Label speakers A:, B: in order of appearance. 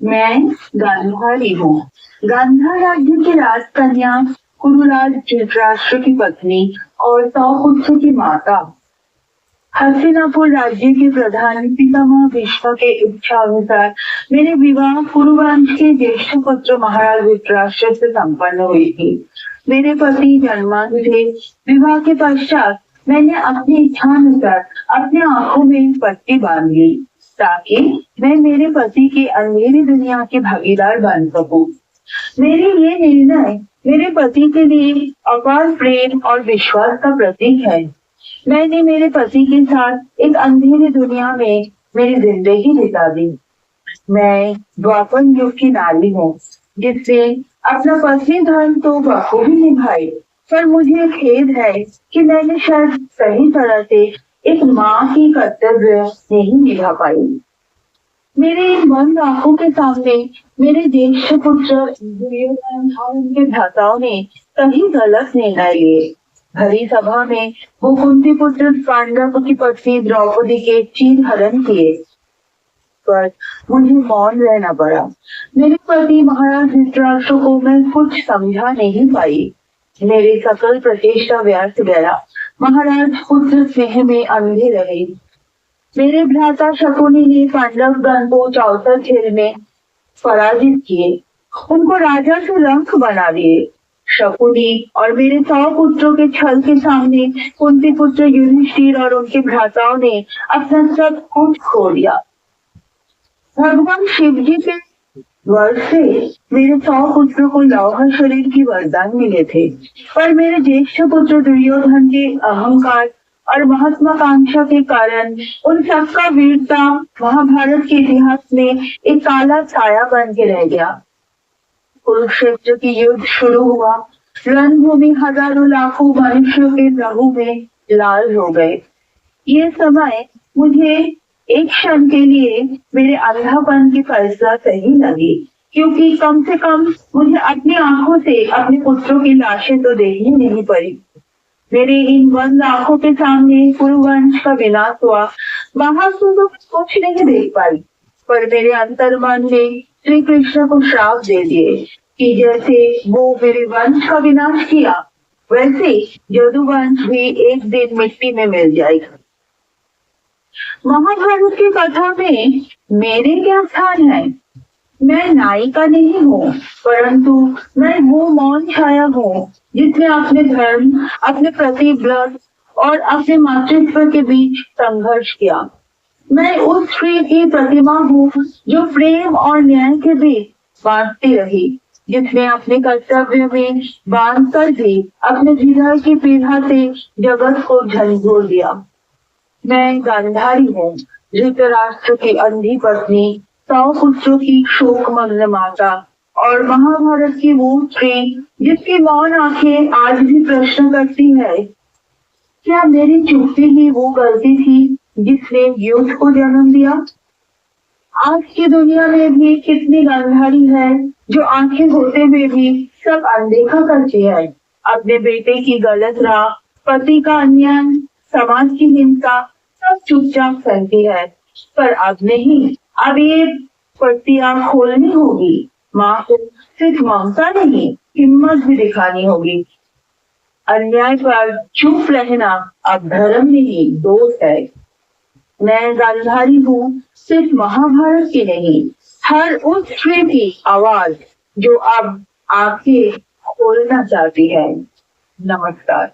A: मैं गांधारी हूँ। गांधार राज्य की राजकन्या, कुरुराज धृतराष्ट्र की पत्नी और 100 पुत्र की माता। हस्तिनापुर राज्य के प्रधान पितामह भीष्म के इच्छानुसार मेरे विवाह कुरुवंश के ज्येष्ठ पुत्र महाराज धृतराष्ट्र से संपन्न हुई थी। मेरे पति जन्मान थे। विवाह के पश्चात मैंने अपनी इच्छानुसार अपने आंखों में पट्टी बांध ली ताकि मैं मेरे पति की अंधेरी दुनिया के भागीदार बन सकूं। मेरी ये निर्णय मेरे पति के लिए अपार प्रेम और विश्वास का प्रतीक है। मैंने मेरे पति के साथ एक अंधेरी दुनिया में मेरी जिंदगी बिता दी। मैं द्वापर युग की नारी हूँ जिसने अपना पत्नी धर्म तो बखूबी निभाई, पर मुझे खेद है कि मैंने शायद सही तरह से एक माँ की कर्तव्य नहीं निभा पाई। मेरे इन बंद आंखों के सामने मेरे ज्येष्ठ पुत्र दुर्योधन और उनके भ्राताओं ने कहीं गलत निर्णय लिए। भरी सभा में वो कुंती पुत्र पांडव की पत्नी द्रौपदी के चीर हरण किए, पर मुझे मौन रहना पड़ा। मेरे पति महाराज धृतराष्ट्र को मैं कुछ समझा नहीं पाई। मेरी सकल प्रचेष्टा व्यर्थ गया। महाराज पुत्र स्नेह में अंधे रहे। मेरे भ्राता शकुनी ने पांडव गण को चौसर खेल में पराजित किए, उनको राजा से लंक बना दिए। शकुनी और मेरे 100 पुत्रों के छल के सामने कुंती पुत्र युधिष्ठिर और उनके भ्राताओं ने अपना सब कुछ खो दिया। भगवान शिव जी के वर से मेरे 100 पुत्रों को लौह शरीर की वरदान मिले थे, पर मेरे ज्येष्ठ पुत्र दुर्योधन के अहंकार और महत्वाकांक्षा के कारण उन सबका वीरता महाभारत के इतिहास में एक काला साया बन के रह गया। कुरुक्षेत्र की युद्ध शुरू हुआ। रणभूमि हजारों लाखों मनुष्यों के लहू में लाल हो गए। ये समय मुझे एक क्षण के लिए मेरे अंधापन की फैसला सही लगी, क्योंकि कम से कम मुझे अपनी आंखों से अपने पुत्रों की लाशें तो देखनी नहीं पड़ी। मेरे इन बंद आंखों के सामने कुरुवंश का विनाश हुआ। बाहर से तो कुछ नहीं देख पाई, पर मेरे अंतर्मन ने श्री कृष्ण को श्राप दे दिए कि जैसे वो मेरे वंश का विनाश किया, वैसे यदुवंश भी एक दिन मिट्टी में मिल जाएगा। महाभारत की कथा में मेरे क्या स्थान है? मैं नायिका नहीं हूँ, परंतु मैं वो मौन छाया हूँ जिसने अपने धर्म, अपने प्रतिव्रत और अपने मातृत्व के बीच संघर्ष किया। मैं उस स्त्री की प्रतिमा हूँ जो प्रेम और न्याय के बीच बांटती रही, जिसने अपने कर्तव्य में बांधकर भी अपने हृदय की पीड़ा से जगत को झंझोर दिया। मैं गांधारी हूँ, धृतराष्ट्र की अंधी पत्नी, 100 पुत्रों की शोकमग्न माता और महाभारत की वो स्त्री जिसकी मौन आंखें आज भी प्रश्न करती है, क्या मेरी चुप्पी ही वो गलती थी जिसने युद्ध को जन्म दिया? आज की दुनिया में भी कितनी गांधारी है जो आंखें होते हुए भी सब अनदेखा करती है। अपने बेटे की गलत राह, पति का अन्याय, समाज की हिंसा सब चुपचाप सहती है, पर अब नहीं, अब ये पट्टियां खोलनी होगी। माँ को सिर्फ ममता नहीं, हिम्मत भी दिखानी होगी। अन्याय पर चुप रहना अब धर्म नहीं, दोष है। मैं गांधारी हूँ, सिर्फ महाभारत की नहीं, हर उस स्त्री की आवाज जो अब आंखें खोलना चाहती है। नमस्कार।